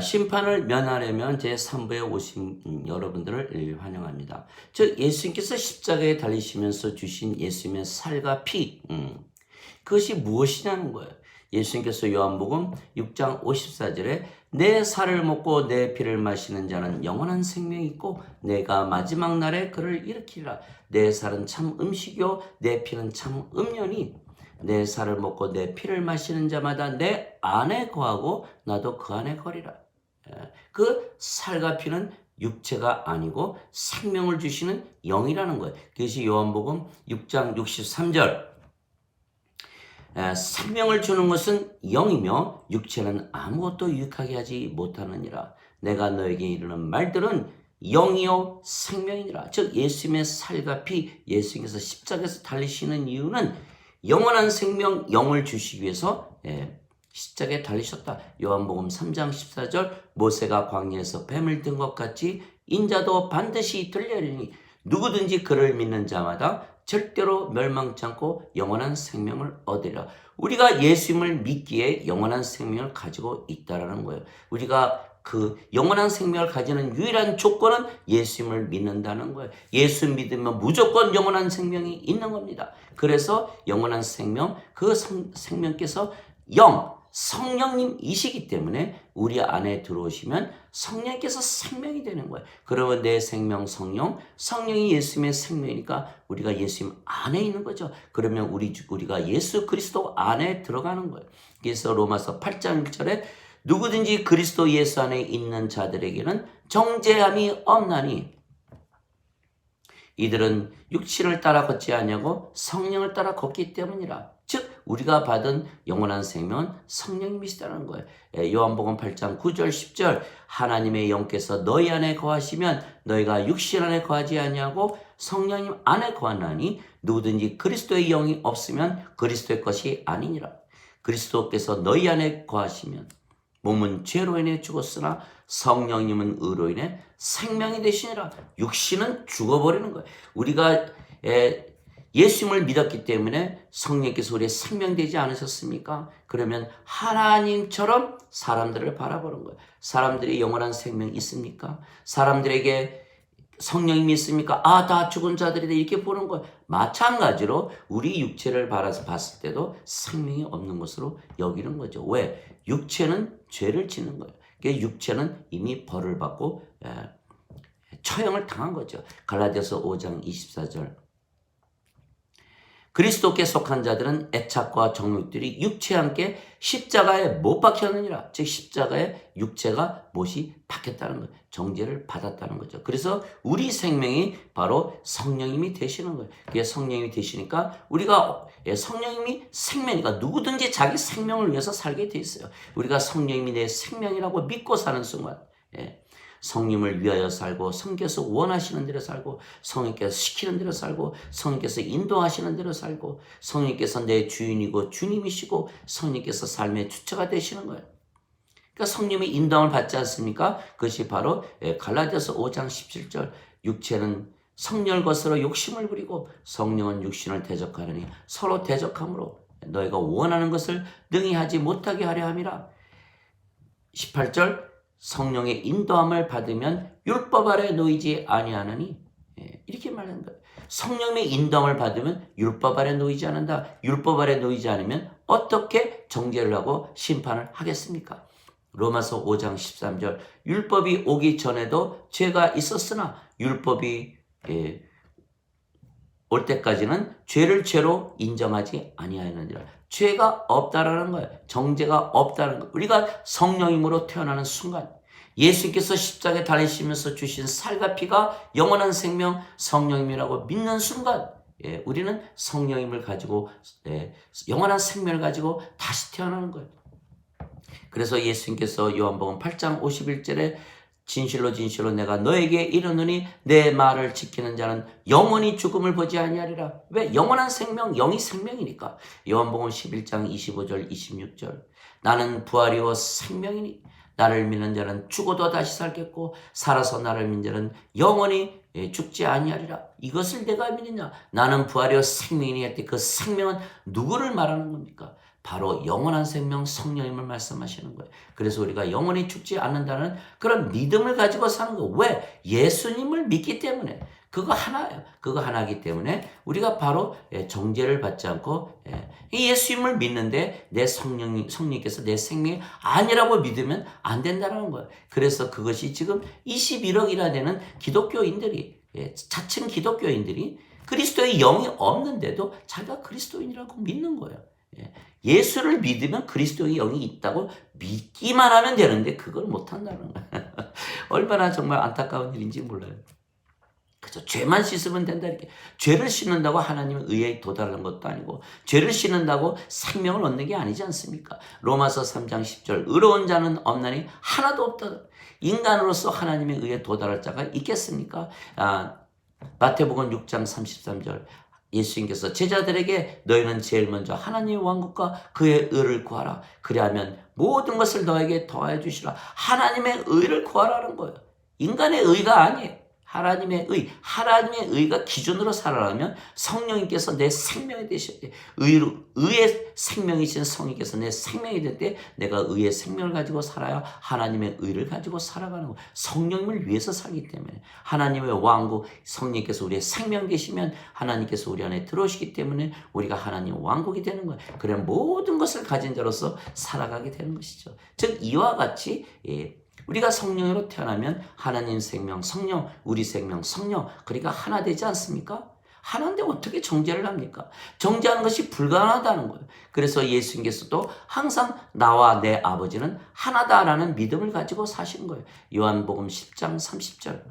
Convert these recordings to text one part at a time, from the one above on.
심판을 면하려면 제3부에 오신 여러분들을 환영합니다. 즉 예수님께서 십자가에 달리시면서 주신 예수님의 살과 피, 그것이 무엇이냐는 거예요. 예수님께서 요한복음 6장 54절에 내 살을 먹고 내 피를 마시는 자는 영원한 생명이 있고 내가 마지막 날에 그를 일으키리라. 내 살은 참 음식이요 내 피는 참 음료니 내 살을 먹고 내 피를 마시는 자마다 내 안에 거하고 나도 그 안에 거리라. 그 살과 피는 육체가 아니고 생명을 주시는 영이라는 거예요. 그것이 요한복음 6장 63절. 생명을 주는 것은 영이며 육체는 아무것도 유익하게 하지 못하느니라. 내가 너에게 이르는 말들은 영이요 생명이니라. 즉 예수님의 살과 피, 예수님께서 십자가에서 달리시는 이유는 영원한 생명, 영을 주시기 위해서 십자가에 달리셨다. 요한복음 3장 14절 모세가 광야에서 뱀을 든 것 같이 인자도 반드시 들려리니 누구든지 그를 믿는 자마다 절대로 멸망치 않고 영원한 생명을 얻으리라. 우리가 예수님을 믿기에 영원한 생명을 가지고 있다라는 거예요. 우리가 그 영원한 생명을 가지는 유일한 조건은 예수님을 믿는다는 거예요. 예수 믿으면 무조건 영원한 생명이 있는 겁니다. 그래서 영원한 생명, 그 생명께서 성령님이시기 때문에 우리 안에 들어오시면 성령께서 생명이 되는 거예요. 그러면 내 생명 성령이 예수님의 생명이니까 우리가 예수님 안에 있는 거죠. 그러면 우리가 예수 그리스도 안에 들어가는 거예요. 그래서 로마서 8장 1절에 누구든지 그리스도 예수 안에 있는 자들에게는 정죄함이 없나니 이들은 육신을 따라 걷지 아니하고 성령을 따라 걷기 때문이라. 즉 우리가 받은 영원한 생명은 성령님이시다는 거예요. 요한복음 8장 9절 10절 하나님의 영께서 너희 안에 거하시면 너희가 육신 안에 거하지 아니하고 성령님 안에 거하나니 누구든지 그리스도의 영이 없으면 그리스도의 것이 아니니라. 그리스도께서 너희 안에 거하시면 몸은 죄로 인해 죽었으나 성령님은 의로 인해 생명이 되시니라. 육신은 죽어버리는 거예요. 우리가 예수님을 믿었기 때문에 성령께서 우리의 생명되지 않으셨습니까? 그러면 하나님처럼 사람들을 바라보는 거예요. 사람들이 영원한 생명이 있습니까? 사람들에게 성령님이 있습니까? 다 죽은 자들이다 이렇게 보는 거예요. 마찬가지로 우리 육체를 봤을 때도 생명이 없는 것으로 여기는 거죠. 왜? 육체는 죄를 짓는 거예요. 육체는 이미 벌을 받고 처형을 당한 거죠. 갈라디아서 5장 24절 그리스도께 속한 자들은 애착과 정욕들이 육체와 함께 십자가에 못 박혔느니라. 즉 십자가에 육체가 못이 박혔다는 거예요. 정죄를 받았다는 거죠. 그래서 우리 생명이 바로 성령님이 되시는 거예요. 그게 성령님이 되시니까 우리가 성령님이 생명이니까 누구든지 자기 생명을 위해서 살게 돼 있어요. 우리가 성령님이 내 생명이라고 믿고 사는 순간 성령님을 위하여 살고 성령께서 원하시는 대로 살고 성령께서 시키는 대로 살고 성령께서 인도하시는 대로 살고 성령께서 내 주인이고 주님이시고 성령께서 삶의 주체가 되시는 거예요. 그러니까 성령의 인도함을 받지 않습니까? 그것이 바로 갈라디아서 5장 17절 육체는 성령을 거스러 욕심을 부리고 성령은 육신을 대적하느니 서로 대적함으로 너희가 원하는 것을 능히 하지 못하게 하려 함이라. 18절 성령의 인도함을 받으면 율법 아래 놓이지 아니하느니 이렇게 말하는 거예요. 성령의 인도함을 받으면 율법 아래 놓이지 않는다. 율법 아래 놓이지 않으면 어떻게 정죄를 하고 심판을 하겠습니까? 로마서 5장 13절 율법이 오기 전에도 죄가 있었으나 율법이 올 때까지는 죄를 죄로 인정하지 아니하였느니라. 죄가 없다라는 거예요. 정죄가 없다는 거예요. 우리가 성령님으로 태어나는 순간 예수께서 십자가에 달리시면서 주신 살과 피가 영원한 생명 성령님이라고 믿는 순간 우리는 성령님을 가지고 영원한 생명을 가지고 다시 태어나는 거예요. 그래서 예수님께서 요한복음 8장 51절에 진실로 진실로 내가 너에게 이르노니 내 말을 지키는 자는 영원히 죽음을 보지 아니하리라. 왜? 영원한 생명, 영이 생명이니까. 요한복음 11장 25절 26절 나는 부활이요 생명이니 나를 믿는 자는 죽어도 다시 살겠고 살아서 나를 믿는 자는 영원히 죽지 아니하리라. 이것을 내가 믿느냐? 나는 부활이요 생명이니 할 때 그 생명은 누구를 말하는 겁니까? 바로 영원한 생명 성령님을 말씀하시는 거예요. 그래서 우리가 영원히 죽지 않는다는 그런 믿음을 가지고 사는 거. 왜? 예수님을 믿기 때문에. 그거 하나예요. 그거 하나이기 때문에 우리가 바로 정죄를 받지 않고 이 예수님을 믿는데 내 성령님께서 내 생명이 아니라고 믿으면 안 된다는 거예요. 그래서 그것이 지금 21억이나 되는 기독교인들이 자칭 기독교인들이 그리스도의 영이 없는데도 자기가 그리스도인이라고 믿는 거예요. 예수를 믿으면 그리스도의 영이 있다고 믿기만 하면 되는데 그걸 못한다는 거예요. 얼마나 정말 안타까운 일인지 몰라요. 그죠? 죄만 씻으면 된다 이렇게. 죄를 씻는다고 하나님의 의에 도달하는 것도 아니고 죄를 씻는다고 생명을 얻는 게 아니지 않습니까? 로마서 3장 10절 의로운 자는 없나니 하나도 없다. 인간으로서 하나님의 의에 도달할 자가 있겠습니까? 마태복음 6장 33절 예수님께서 제자들에게 너희는 제일 먼저 하나님의 왕국과 그의 의를 구하라. 그리하면 모든 것을 너에게 더하여 주시라. 하나님의 의를 구하라는 거예요. 인간의 의가 아니에요. 하나님의 의가 기준으로 살아가면 성령님께서 내 생명이 되실 때, 의의 생명이신 성령님께서 내 생명이 될 때 내가 의의 생명을 가지고 살아야 하나님의 의를 가지고 살아가는 거예요. 성령님을 위해서 살기 때문에 하나님의 왕국, 성령님께서 우리의 생명 되시면 하나님께서 우리 안에 들어오시기 때문에 우리가 하나님의 왕국이 되는 거예요. 그래 모든 것을 가진 자로서 살아가게 되는 것이죠. 즉 이와 같이 우리가 성령으로 태어나면 하나님 생명, 성령, 우리 생명, 성령, 그러니까 하나 되지 않습니까? 하나인데 어떻게 정죄를 합니까? 정죄하는 것이 불가능하다는 거예요. 그래서 예수님께서도 항상 나와 내 아버지는 하나다라는 믿음을 가지고 사신 거예요. 요한복음 10장 30절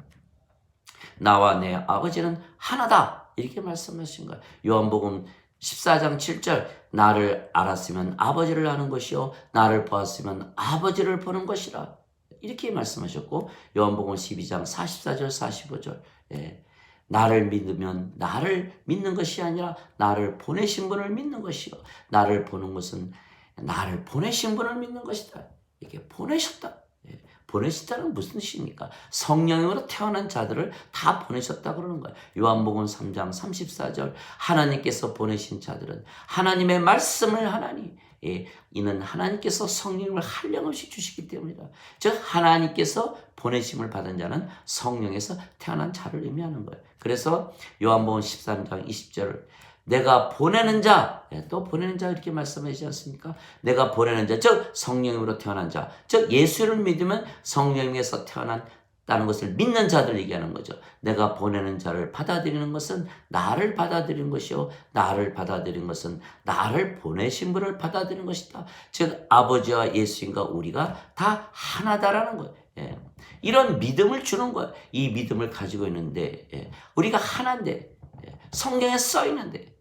나와 내 아버지는 하나다 이렇게 말씀하신 거예요. 요한복음 14장 7절 나를 알았으면 아버지를 아는 것이요 나를 보았으면 아버지를 보는 것이라 이렇게 말씀하셨고 요한복음 12장 44절 45절 나를 믿으면 나를 믿는 것이 아니라 나를 보내신 분을 믿는 것이요 나를 보는 것은 나를 보내신 분을 믿는 것이다. 이게 보내셨다. 보내셨다는 무슨 뜻입니까? 성령으로 태어난 자들을 다 보내셨다 그러는 거예요. 요한복음 3장 34절 하나님께서 보내신 자들은 하나님의 말씀을 하나니 이는 하나님께서 성령을 한량없이 주시기 때문이다. 즉 하나님께서 보내심을 받은 자는 성령에서 태어난 자를 의미하는 거예요. 그래서 요한복음 13장 20절 내가 보내는 자, 또 보내는 자 이렇게 말씀하시지 않습니까? 내가 보내는 자, 즉 성령으로 태어난 자, 즉 예수를 믿으면 성령에서 태어났다는 것을 믿는 자들 얘기하는 거죠. 내가 보내는 자를 받아들이는 것은 나를 받아들이는 것이요, 나를 받아들이는 것은 나를 보내신 분을 받아들이는 것이다. 즉 아버지와 예수님과 우리가 다 하나다라는 거예요. 이런 믿음을 주는 거예요. 이 믿음을 가지고 있는데 우리가 하나인데 성경에 써 있는데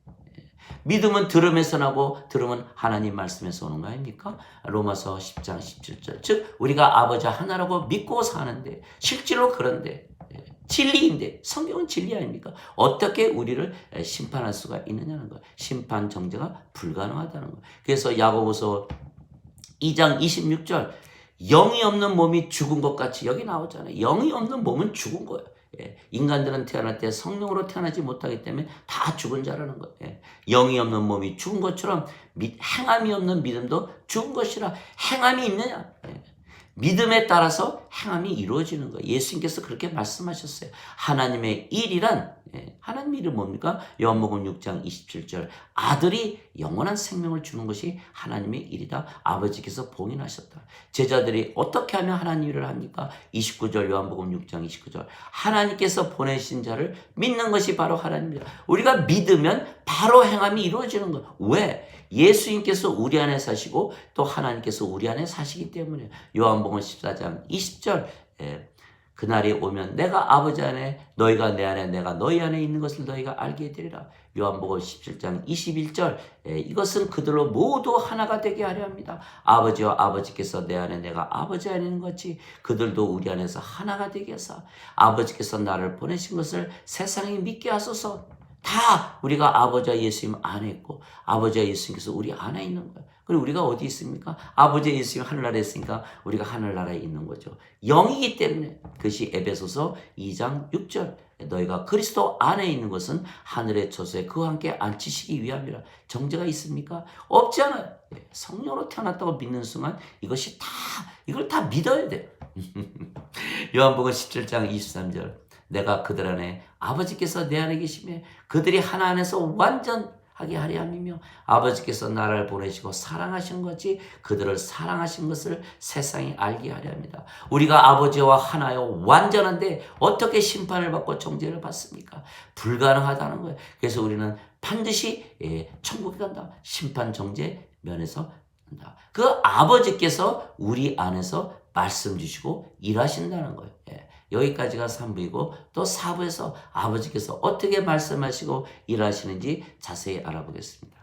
믿음은 들음에서 나고 들음은 하나님 말씀에서 오는 거 아닙니까? 로마서 10장 17절 즉 우리가 아버지 하나라고 믿고 사는데 실제로 그런데 진리인데 성경은 진리 아닙니까? 어떻게 우리를 심판할 수가 있느냐는 거예요. 심판 정죄가 불가능하다는 거예요. 그래서 야고보서 2장 26절 영이 없는 몸이 죽은 것 같이 여기 나오잖아요. 영이 없는 몸은 죽은 거예요. 인간들은 태어날 때 성령으로 태어나지 못하기 때문에 다 죽은 자라는 거예요. 영이 없는 몸이 죽은 것처럼 행함이 없는 믿음도 죽은 것이라 행함이 있느냐? 믿음에 따라서 행함이 이루어지는 거예요. 예수님께서 그렇게 말씀하셨어요. 하나님의 일이란 하나님의 일은 뭡니까? 요한복음 6장 27절 아들이 영원한 생명을 주는 것이 하나님의 일이다. 아버지께서 봉인하셨다. 제자들이 어떻게 하면 하나님 일을 합니까? 29절 요한복음 6장 29절 하나님께서 보내신 자를 믿는 것이 바로 하나님이다. 우리가 믿으면 바로 행함이 이루어지는 거예요. 왜? 예수님께서 우리 안에 사시고 또 하나님께서 우리 안에 사시기 때문에 요한복음 14장 20절 그날이 오면 내가 아버지 안에 너희가 내 안에 내가 너희 안에 있는 것을 너희가 알게 되리라. 요한복음 17장 21절 이것은 그들로 모두 하나가 되게 하려 합니다. 아버지와 아버지께서 내 안에 내가 아버지 안에 있는 것이 그들도 우리 안에서 하나가 되게 하사 아버지께서 나를 보내신 것을 세상에 믿게 하소서. 다 우리가 아버지와 예수님 안에 있고 아버지와 예수님께서 우리 안에 있는 거예요. 그리고 우리가 어디 있습니까? 아버지와 예수님 하늘나라에 있으니까 우리가 하늘나라에 있는 거죠. 영이기 때문에 그것이 에베소서 2장 6절 너희가 그리스도 안에 있는 것은 하늘의 처소에 그와 함께 앉히시기 위함이라. 정죄가 있습니까? 없지 않아요. 예, 성령으로 태어났다고 믿는 순간 이걸 다 믿어야 돼요. 요한복음 17장 23절 내가 그들 안에 아버지께서 내 안에 계시며 그들이 하나 안에서 완전하게 하려 함이며 아버지께서 나를 보내시고 사랑하신 것이 그들을 사랑하신 것을 세상이 알게 하려 합니다. 우리가 아버지와 하나요 완전한데 어떻게 심판을 받고 정죄를 받습니까? 불가능하다는 거예요. 그래서 우리는 반드시 천국에 간다. 심판 정죄 면에서 간다. 그 아버지께서 우리 안에서 말씀 주시고 일하신다는 거예요. 여기까지가 3부이고 또 4부에서 아버지께서 어떻게 말씀하시고 일하시는지 자세히 알아보겠습니다.